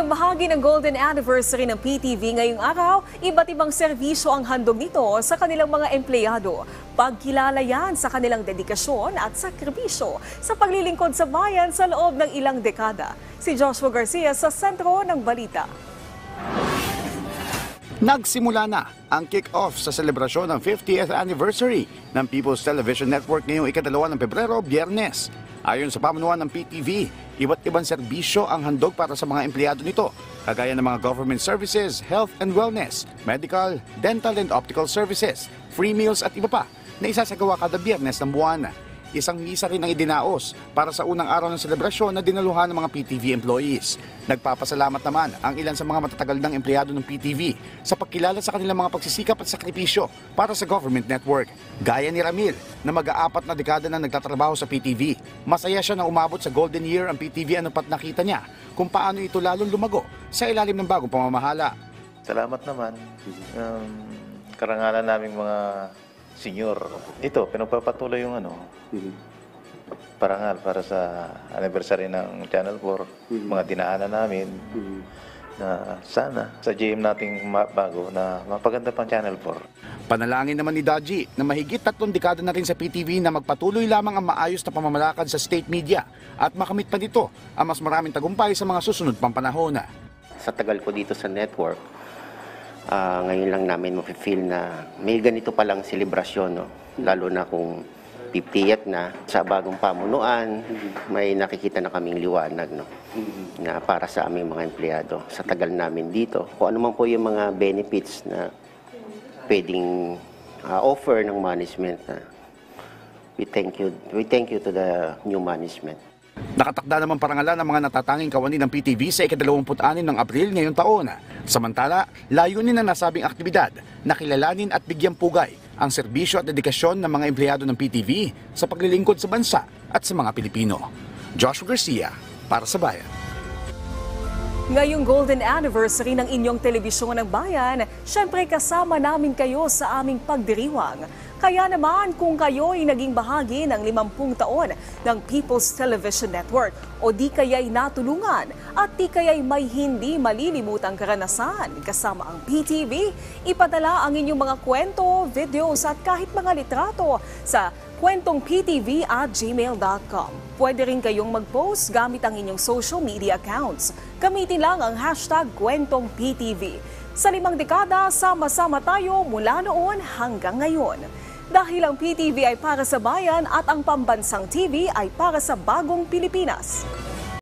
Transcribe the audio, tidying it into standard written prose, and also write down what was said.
Bilang bahagi ng Golden Anniversary ng PTV ngayong araw, iba't ibang serbisyo ang handog nito sa kanilang mga empleyado. Pagkilala yan sa kanilang dedikasyon at sakripisyo sa paglilingkod sa bayan sa loob ng ilang dekada. Si Joshua Garcia sa sentro ng balita. Nagsimula na ang kick-off sa selebrasyon ng 50th anniversary ng People's Television Network ngayong ika-2 ng Pebrero, Biyernes. Ayon sa pamunuan ng PTV, iba't ibang serbisyo ang handog para sa mga empleyado nito, kagaya ng mga government services, health and wellness, medical, dental and optical services, free meals at iba pa na isasagawa kada Biyernes ng buwan. Isang misa rin ang idinaos para sa unang araw ng selebrasyon na dinaluhan ng mga PTV employees. Nagpapasalamat naman ang ilan sa mga matatagal ng empleyado ng PTV sa pagkilala sa kanilang mga pagsisikap at sakripisyo para sa government network. Gaya ni Ramil na mag-aapat na dekada na nagtatrabaho sa PTV. Masaya siya na umabot sa golden year ang PTV anupat nakita niya kung paano ito lalong lumago sa ilalim ng bagong pamamahala. Salamat naman. Karangalan naming mga senior. Ito, pinagpapatuloy yung parangal para sa anniversary ng Channel 4, mga dinaanan namin na sana sa GM nating bago na mapaganda pang Channel 4. Panalangin naman ni Daji na mahigit 3 dekada na rin sa PTV na magpatuloy lamang ang maayos na pamamalakad sa state media at makamit pa dito ang mas maraming tagumpay sa mga susunod pang panahon. Sa tagal ko dito sa network, ngayon lang namin mafe-feel na may ganito palang selebrasyon, no? Lalo na kung 50th na sa bagong pamunuan, may nakikita na kaming liwanag, no? Na para sa aming mga empleyado sa tagal namin dito. Kung ano man po yung mga benefits na pwedeng offer ng management, we thank you to the new management. Nakatakda naman parangalan ang mga natatanging kawani ng PTV sa ika-26 ng Abril ngayong taon. Samantala, layunin ng nasabing aktibidad na kilalanin at bigyang pugay ang serbisyo at dedikasyon ng mga empleyado ng PTV sa paglilingkod sa bansa at sa mga Pilipino. Joshua Garcia, para sa Bayan. Ngayong Golden Anniversary ng inyong telebisyon ng bayan, syempre kasama namin kayo sa aming pagdiriwang. Kaya naman kung kayo'y naging bahagi ng 50 taon ng People's Television Network o di kaya'y natulungan at di kaya'y may hindi malilimutang karanasan kasama ang PTV, ipadala ang inyong mga kwento, videos at kahit mga litrato sa kwentongptv@gmail.com. Pwede rin kayong mag-post gamit ang inyong social media accounts. Gamitin lang ang hashtag kwentongptv. Sa 5 dekada, sama-sama tayo mula noon hanggang ngayon. Dahil ang PTV ay para sa bayan at ang pambansang TV ay para sa bagong Pilipinas.